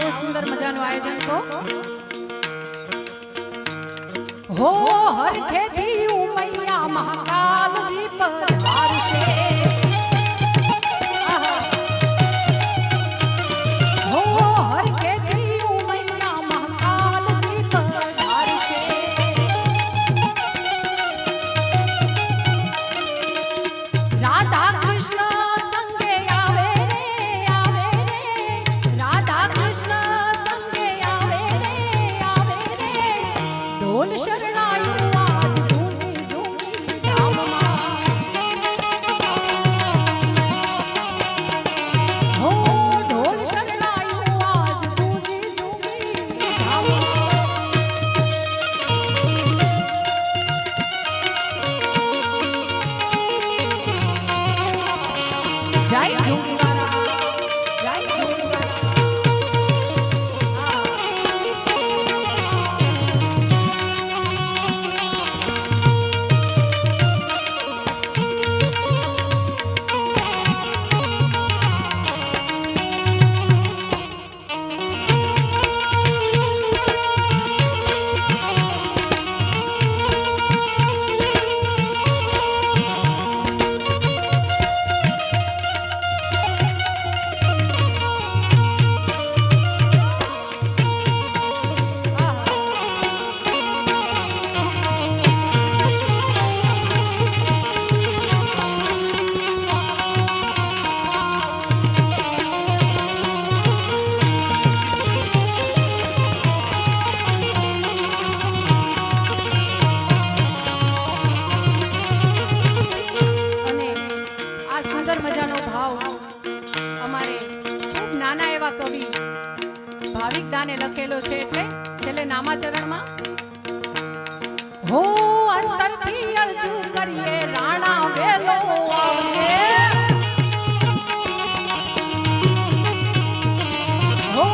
આવો સુંદર મજાનું આયોજન તો હો હરખેથી ઉમૈયા મહાકાલજી પર વારશે હો હરખેથી ઉમૈયા મહાકાલજી પર વારશે રાધા કૃષ્ણ સંગે આવે રે રાધા કૃષ્ણ સંગે આવે રે ઢોલ શરણાયું આજ ગૂંજી ઝૂમી ધામમાં હો ઢોલ શરણાયું આજ ગૂંજી ઝૂમી ધામમાં જય જોગીવાલા જય જોગીવાલા મજાનો ભાવ અમારે ખૂબ નાના એવા કવિ ભાવિક દાને લખેલો છે એટલે છેલ્લે નામાચરણમાં હો અંતરથી અરજુ કરીએ રાણા વેલો આવજે હો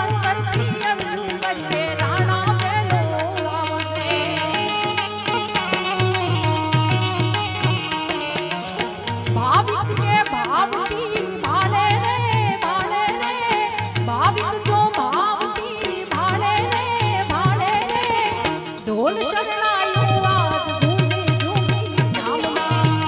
અંતરથી અરજુ કરીએ રાણા વેલો આવજે ભાવિક કે ભાવથી ભાલે રે ભાવિક જો ભાવથી ભાલે રે ઢોલ શરણાયું આજ ગૂંજી ઝૂમી ધામમાં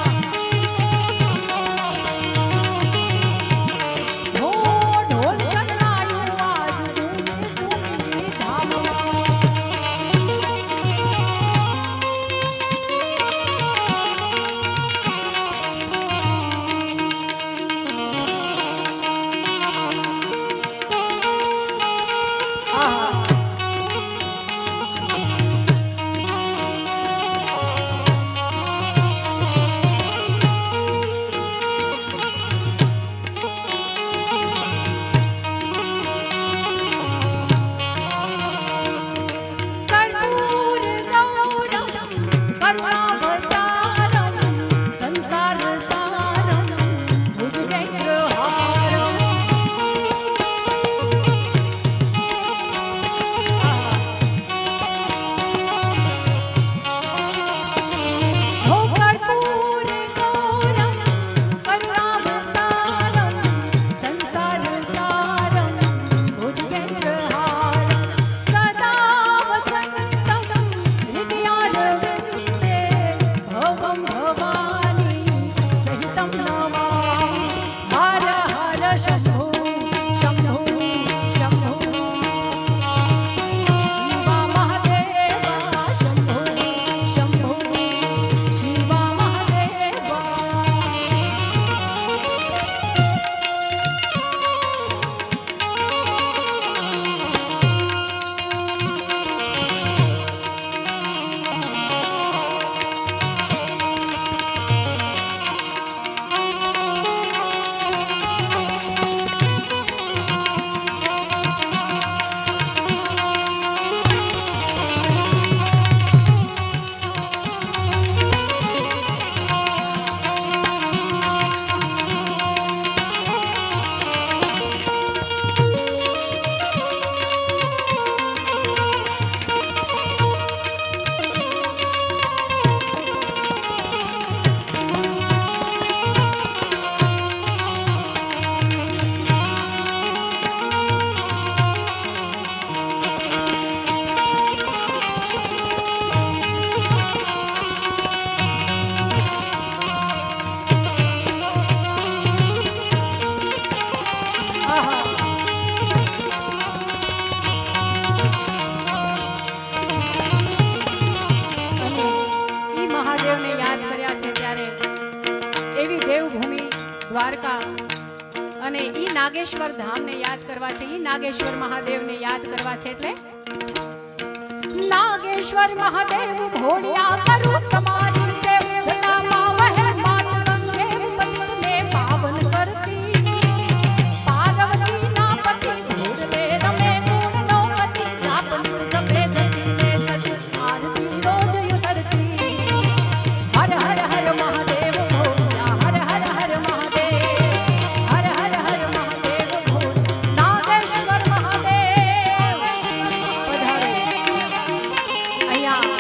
નાગેશ્વર ધામને યાદ કરવા છે, ઈ નાગેશ્વર મહાદેવને યાદ કરવા છે. એટલે નાગેશ્વર મહાદેવ ભોળિયા કરું તમારી સેવ, જટામાં વહે માત ગંગે પતિતને પાવન કરતી. પાર્વતીના પતિ ભૂરવે રમે ગુણનો અતિ, જાપનું જપે જતીને સતી, આરતી રોજ ઉતરતી. હર હર હર મહાદેવ ભોળિયા, હર હર હર મહાદેવ, હર હર હર મહાદેવ ભોળિયા, નાગેશ્વર મહાદેવ. પધારો. અહીંયા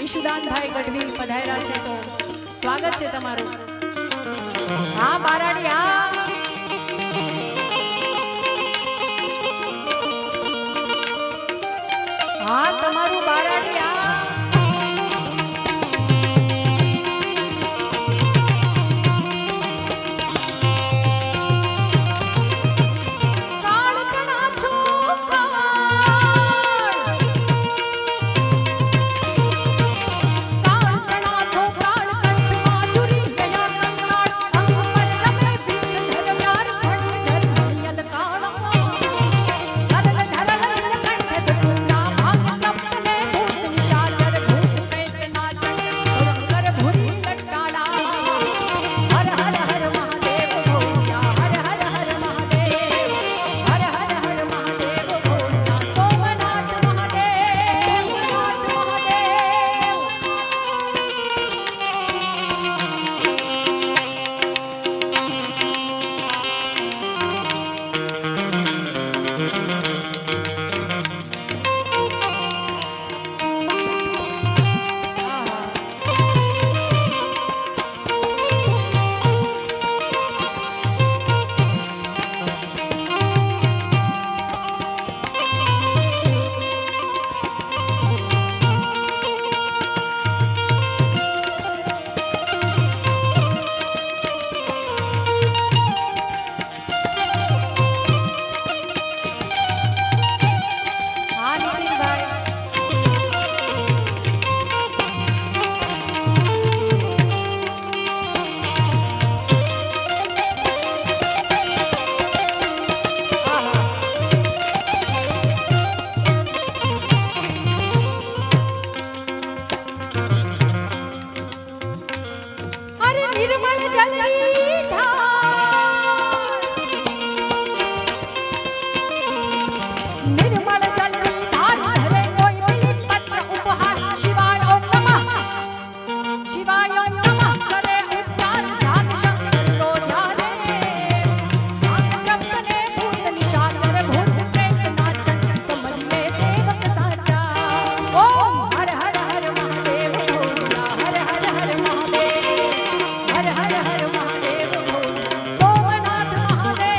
ઈશુદાનભાઈ ગઢવી પધાર્યા છે, તો સ્વાગત છે તમારું. હા બારાડી, હા હા તમારું બારાડી, હા. કાળ કણા છો કાળ, કાળ કણા છો કાળ, કંઠમાં ચૂરી ગયા કંકાળ, અંગ પર રમે ભીત ધરવ્યાર ખંડર ઘડિયલ કાળા. ધરલ ધરલ નીલકંઠ ધતુના ભાગ કપને ભૂત નિશાચર, ભૂત પ્રેત નાચન કર ભૂરી લટાડા. હર હર હર મહાદેવ ભોળિયા, હર હર હર મહાદેવ, હર હર હર મહાદેવ ભોળિયા, સોમનાથ મહાદેવ, નાથ મહાદેવ. હા નીતિનભાઈ. અરે નિર્મળ જલની ધાર, નિર્મળ જલની ધાર ધરે કોઈ બિલી પત્ર ઉપહાર. શિવાય ઓમ નમઃ, શિવાય ઓમ નમઃ કરે ઉચ્ચાર, જાગ શંકર રો ધ્યાને. જાગ જપને ભૂત નિશાચર, ભૂત પ્રેત નાચન સમજે સેવક સાચા. ઓમ હર હર હર મહાદેવ ભોળિયા, હર હર હર મહાદેવ, હર હર હર મહાદેવ ભોળિયા, સોમનાથ મહાદેવ.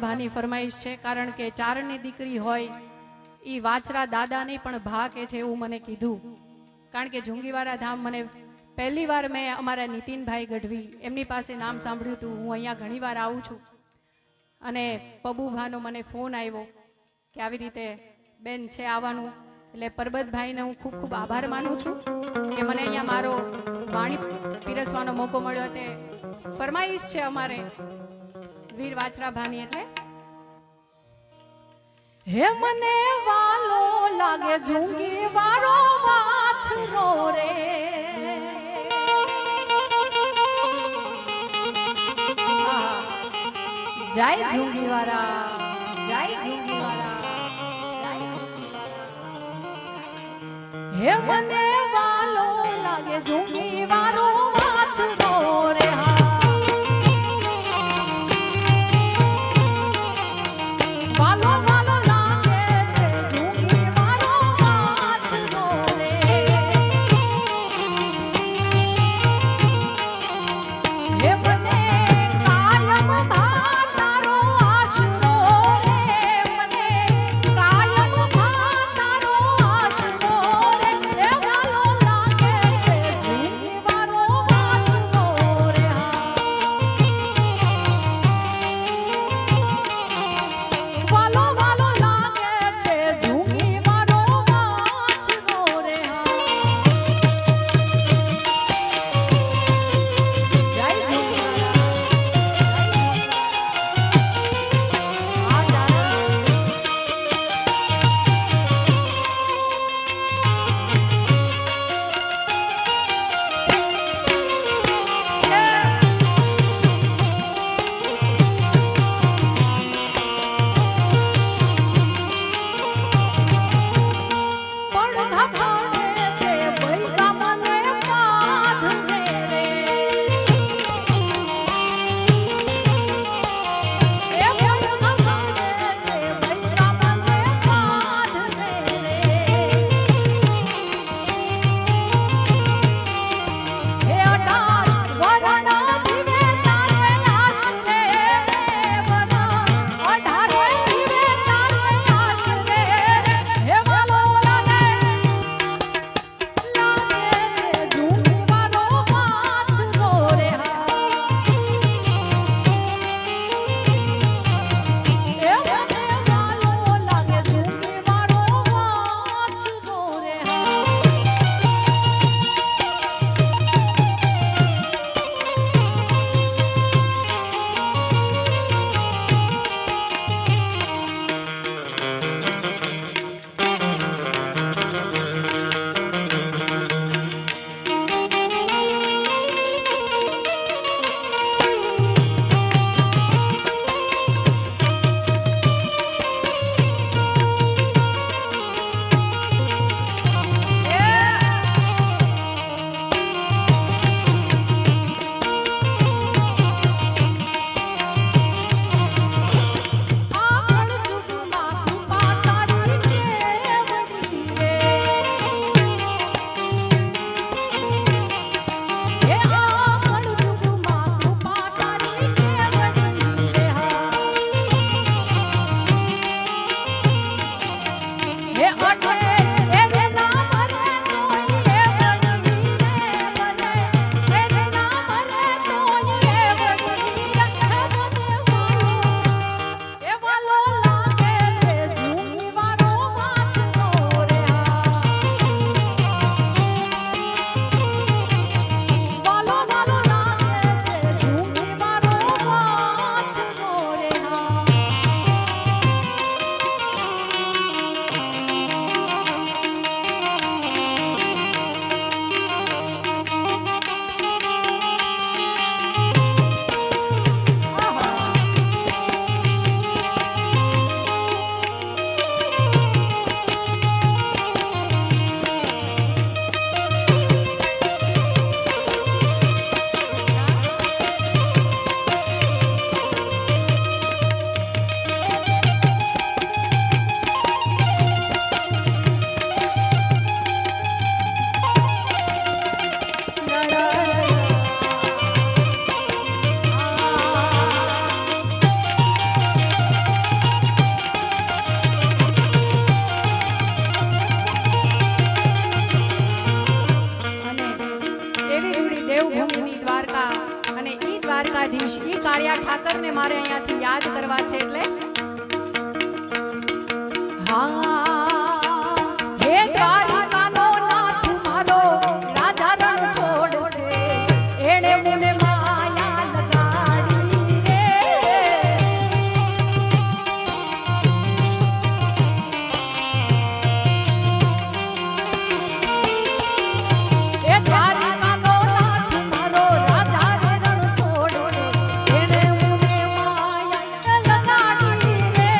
ભાની ફરમાઈશ છે, કારણ કે ચારણની દીકરી હોય ઈ વાછરા દાદા નહીં પણ ભા કે છે એવું મને કીધું. કારણ કે જુંગીવાડા ધામ મને પહેલી વાર મેં અમારા નીતિનભાઈ ગઢવી એમની પાસે નામ સાંભળ્યું હતું. હું અહીંયા ઘણી વાર આવું છું અને પબુભાનો મને ફોન આવ્યો કે આવી રીતે બેન છે આવવાનું. એટલે પરબતભાઈને હું ખૂબ ખૂબ આભાર માનું છું કે મને અહીંયા મારો વાણી પીરસવાનો મોકો મળ્યો. તે ફરમાઈશ છે અમારે વીર વાછરા ભાની. એટલે હે મને વાલો લાગે જુંગી વારો વાછરો રે, જય જુંગી વાળા, જય જુંગી વાળા. હે મને વાલો લાગે જુંગી વારો વાછરો રે. વાડિયા ઠાકરને મારે અહીંયાથી યાદ કરવા છે એટલે હા હે દ્વારિકાનો નાથ મારો રાજા રણ છોડ છે એણે મને માયા લગાડી રે એ દ્વારિકાનો નાથ મારો રાજા રણ છોડ છે એણે મને માયા લગાડી રે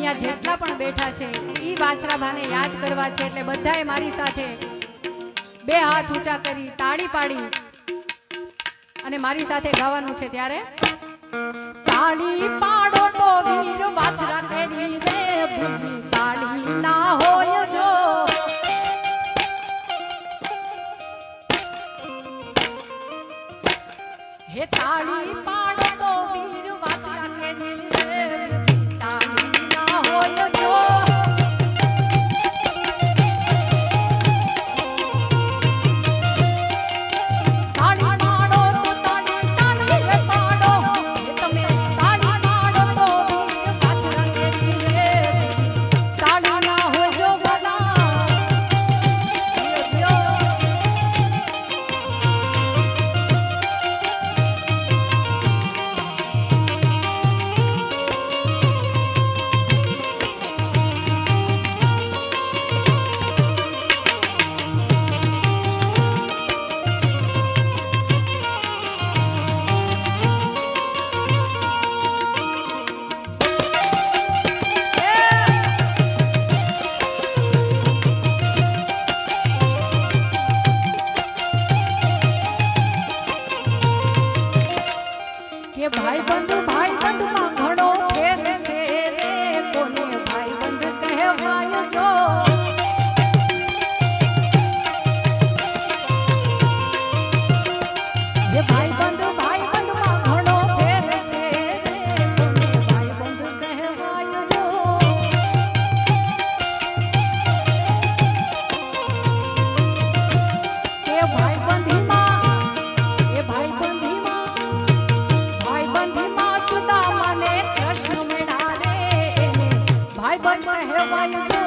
વાલા જેટલા પણ બેઠા છે ઈ વાછરાભાને યાદ કરવા છે એટલે બધાએ મારી સાથે બે હાથ ઊંચા કરી તાળી પાડી અને મારી સાથે ગાવાનું છે ત્યારે તાળી પાડો તો વીર વાછરા કેરી રે બુજી તાળી ના હોય જો હે તાળી પાડો તો વીર વાછરા કેરી રે બુજી તાળી ના હોય જો भाई बंधु में घणो फेर छे रे कोने भाई बंधु कहवाय जो ये भाई बंधु में घणो फेर छे रे कोने भाई बंधु कहवाय जो ये भाई बंधी कृष्ण में डाले भाई बन कहवाय जो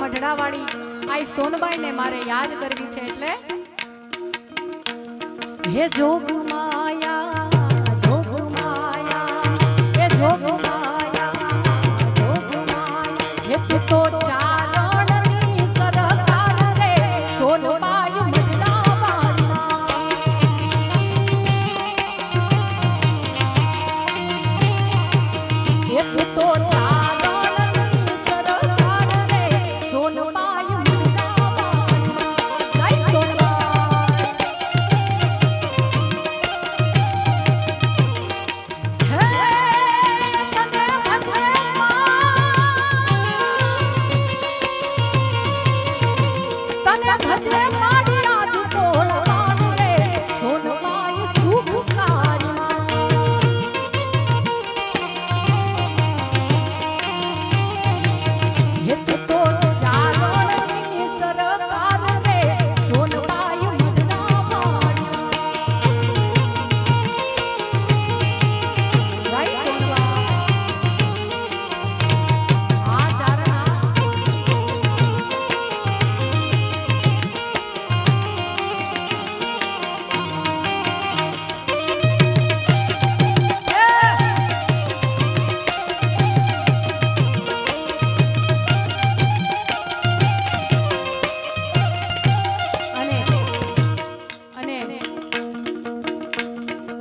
મઢડાવાળી આ સોનબાઈ ને મારે યાદ કરવી છે એટલે હે જોગ માયા જોગ માયા હે જોગ માયા જોગ માયા હે તું તો ચારણની સરકાર રે સોનબાઈ મઢડાવાળી હે તું તો ચારણની સરકાર રે સોનબાઈ મઢડાવાળી જય સોનબાઈ ભજે મારી આજ તોળવાન રે સોનબાઈ સુખકારી હે તું તો ચારણની સરકાર રે સોનબાઈ મઢડાવાળી જય સોનબાઈ આ ચારણા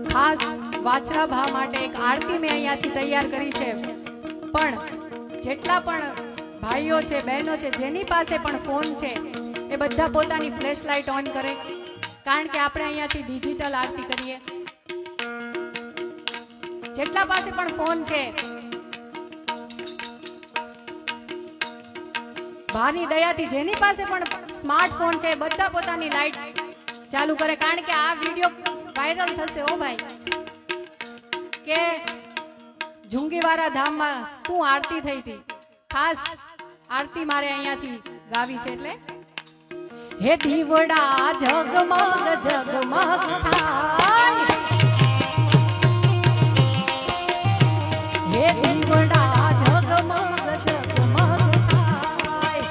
ખાસ વાછરા ભા માટે એક આરતી મેં અહીંયાથી તૈયાર કરી છે પણ જેટલા પણ ભાઈઓ છે બહેનો છે જેની પાસે પણ ફોન છે એ બધા પોતાની ફ્લેશ લાઇટ ઓન કરે કારણ કે આપણે અહીંયાથી ડિજિટલ આરતી કરીએ જેટલા પાસે પણ ફોન છે ભાની દયાથી જેની પાસે પણ સ્માર્ટફોન છે બધા પોતાની લાઇટ ચાલુ કરે કારણ કે આ વિડીયો વાયરલ થશે ઓ ભાઈ કે જુંગીવારા ધામમાં શું આરતી થઈ હતી ખાસ આરતી મારે અહીંયાથી ગાવી છે એટલે હે દીવડા જગમગ જગમગ થાય હે દીવડા જગમગ જગમગ થાય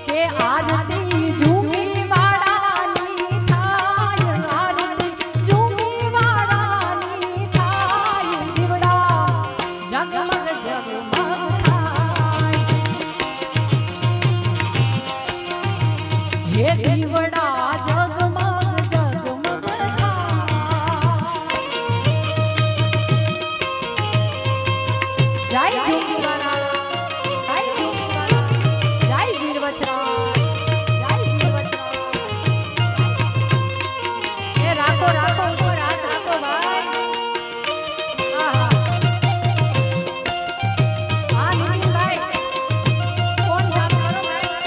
કે આરતી હે દીવડા જગમગ જગમગ જય જોગીવાલા જય જોગીવાલા જય વીરવચરા જય વીરવચરા એ રાખો રાખો ઉપર હાથ રાખો ભાઈ આહા હા નીતિનભાઈ ફોન ચાલુ કરો ભાઈ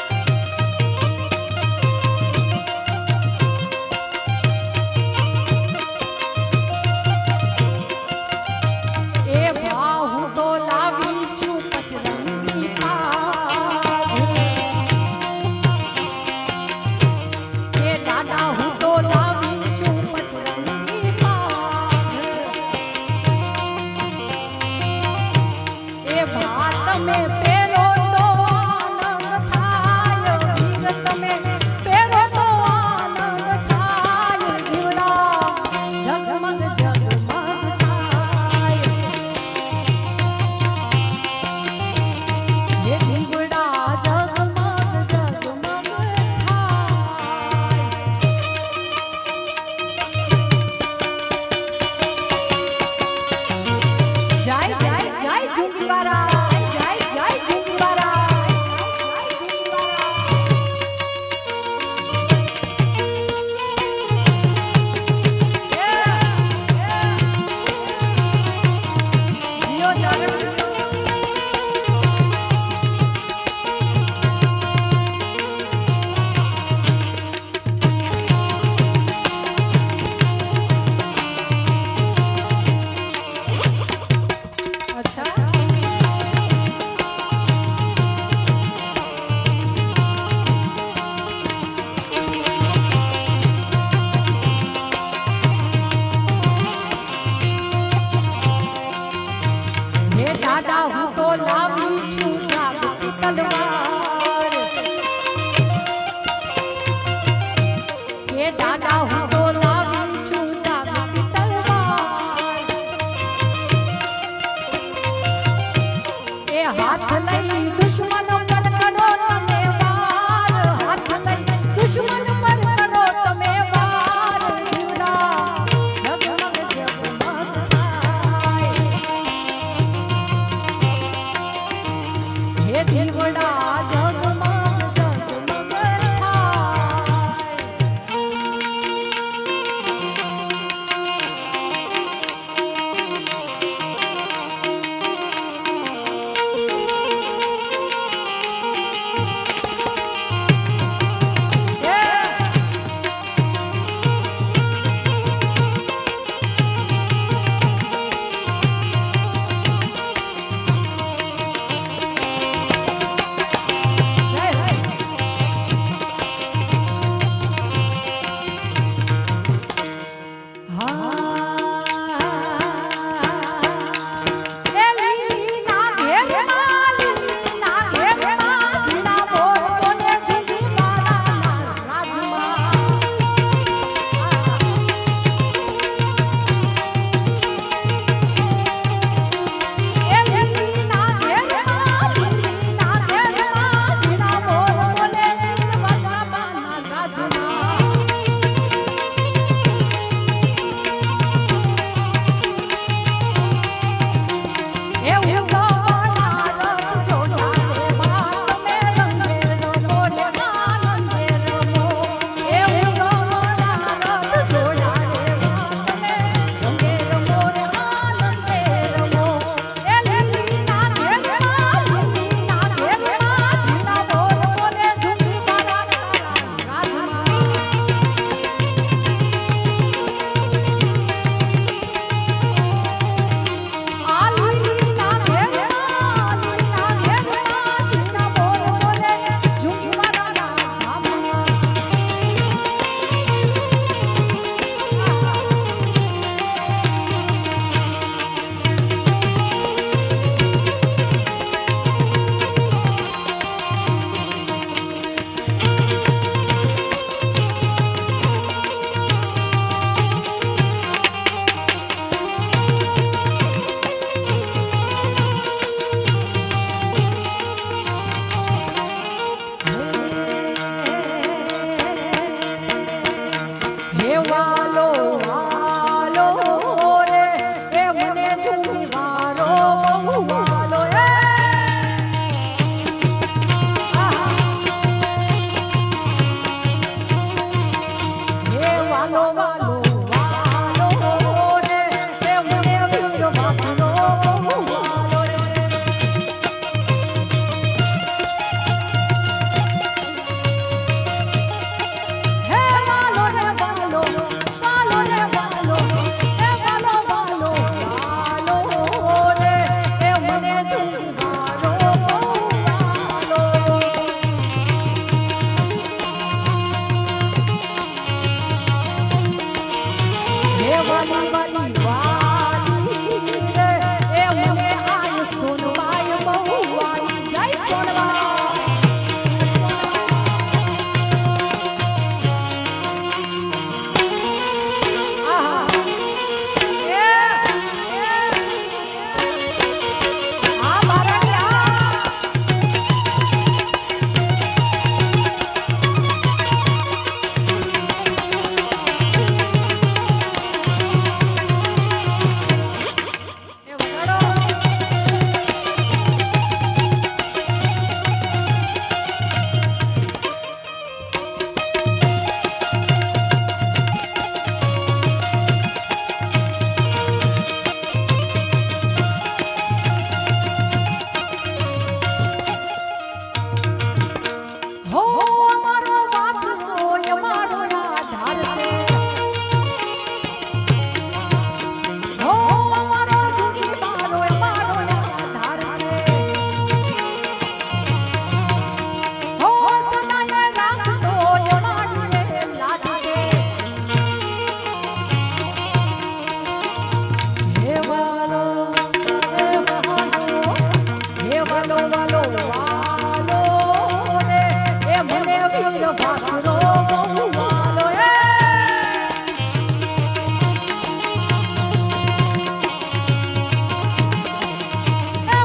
વીર વાસરો બહુ વાલો એ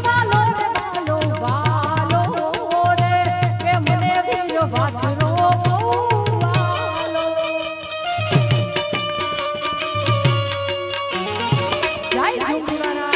વાલો રે વાલો વાલો રે કે મને વીર વાસરો બહુ વાલો જય ઝુંઝુવાના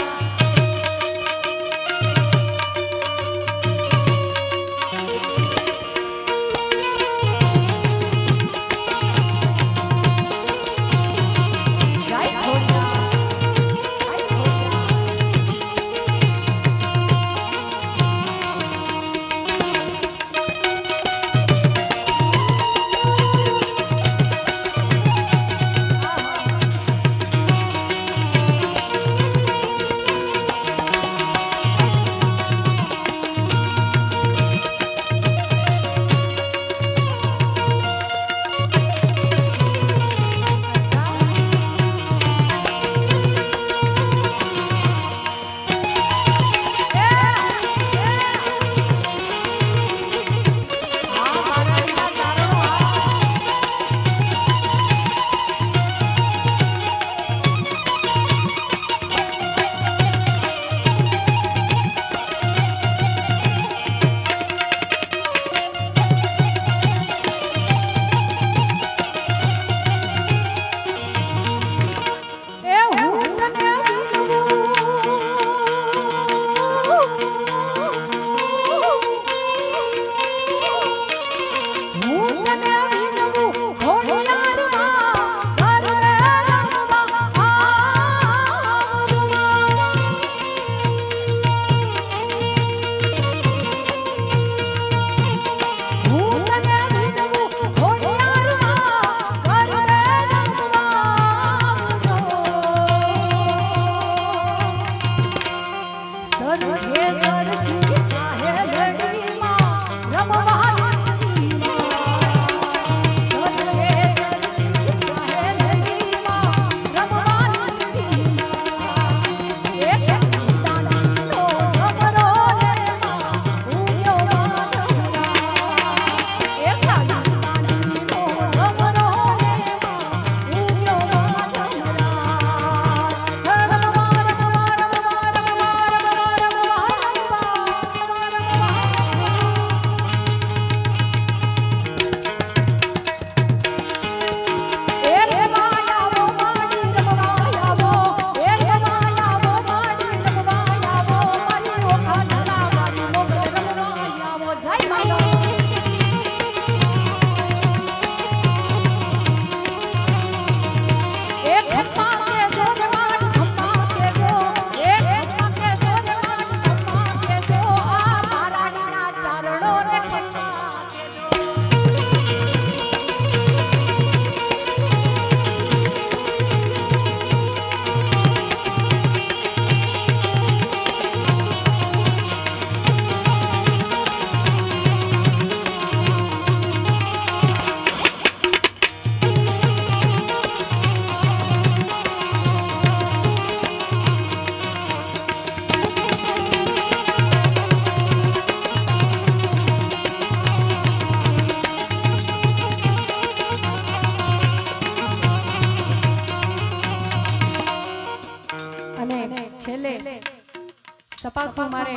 સપાખું મારે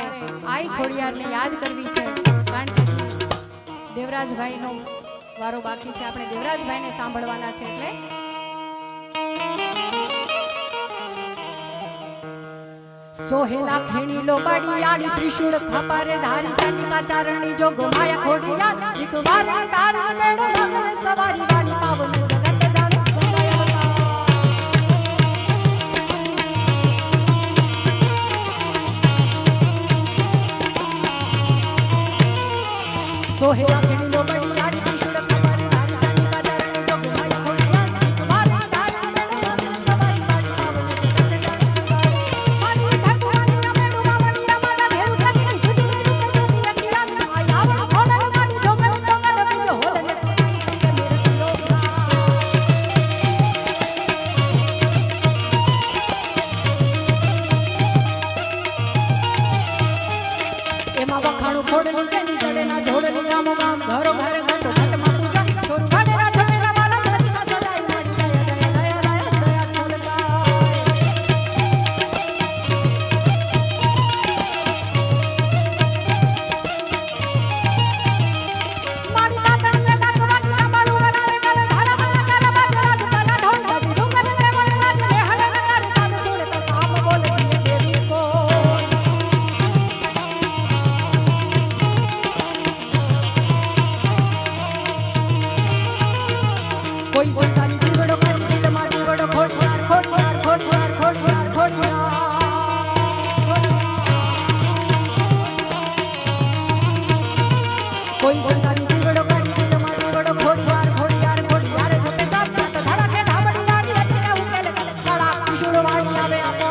આઈ ખોડિયારને યાદ કરવી છે કારણ કે દેવરાજભાઈનો વારો બાકી છે, આપણે દેવરાજભાઈને સાંભળવાના છે એટલે સોહેલા ખેણી લો બાડી આડી ત્રિશુળ ખાપારે ધારી કાંડિકા ચારણી જો ગમાયા ખોડિયા એક વાર તાર મેળો મગર સવારી વાળી પાવન જગત જાણે સોહેલા ખેણી લો બાડી આડી ત્રિશુળ ખાપારે ધારી કાંડિકા ચારણી જો ગમાયા ખોડિયા એક વાર તાર મેળો મગર સવારી વાળી પાવન જગત જાણે એમાં વખાણું ખોડલી જડી જડે ના જોડલી ગામો ગામ ઘરો ઘર કોઈ સંતાની જીવડો કરી દિલમાં જીવડો ખોડિયાર ખોડિયાર ખોડિયાર ખોડિયાર ખોડિયાર કોઈ સંતાની જીવડો કરી દિલમાં જીવડો ખોડિયાર ખોડિયાર ખોડિયાર જપે જાપતા તો ધડાકે ધાબડી લાડી એટલે ઉકેલે કળા કિશોર વાળી આવે આપો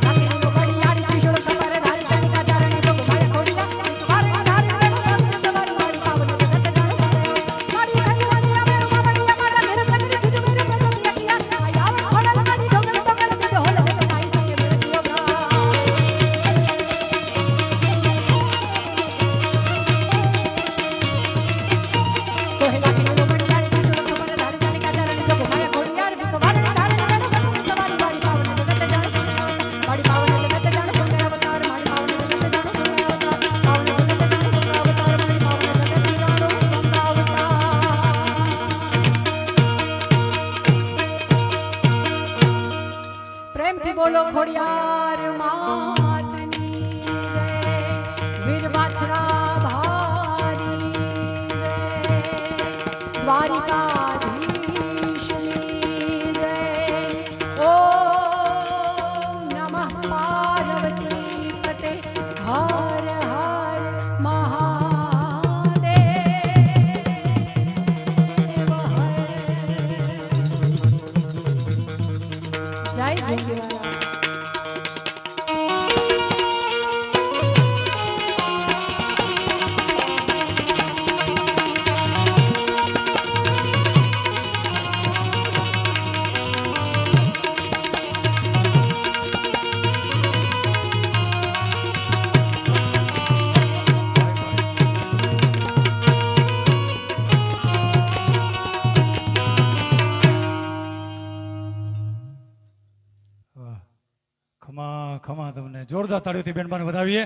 નાખી નો ઘડિયાળી કિશોર સવારે ધારી ચનિકા ચારણે જોગ મારે ખોડિયા વારે ધારી વેણુ તમારી વાળી પાવન જગત જાણો મારી ધનવાણી આવે મામણી અમારા ઘર કટરી જુજુ મેરે પગતિયા કિયા આયાવ ખોડલ મારી ઢોકળ તો કર દીધો હોલ હે તાઈ સંગે મેળવ્યો ભરા સોહેલા કિલો મણિયાળી કિશોર સવારે ધારી ચનિકા ચારણે જોગ મારે ખોડિયાર વિક વારે ધારી વેણુ તમારી વાળી પાવન જગત જાણો વાળી પાવન જગત જાણો ગંગા અવતાર મારી પાવન જગત જાણો ગંગા અવતાર પાવન જગત જાણો ગંગા અવતાર મારી પાવન જગત જાણો ગંગા અવતાર પ્રેમથી બોલો ખોડિયાર માતની જય વીર વાછરા ભારી જય દ્વારિકાધીશની જય ઓમ નમઃ પાર્વતી પતે હર હર મહાદેવ જય જય ખમા ખમા તમને જોરદાર તાળીઓથી બેનબાને વધાવીએ.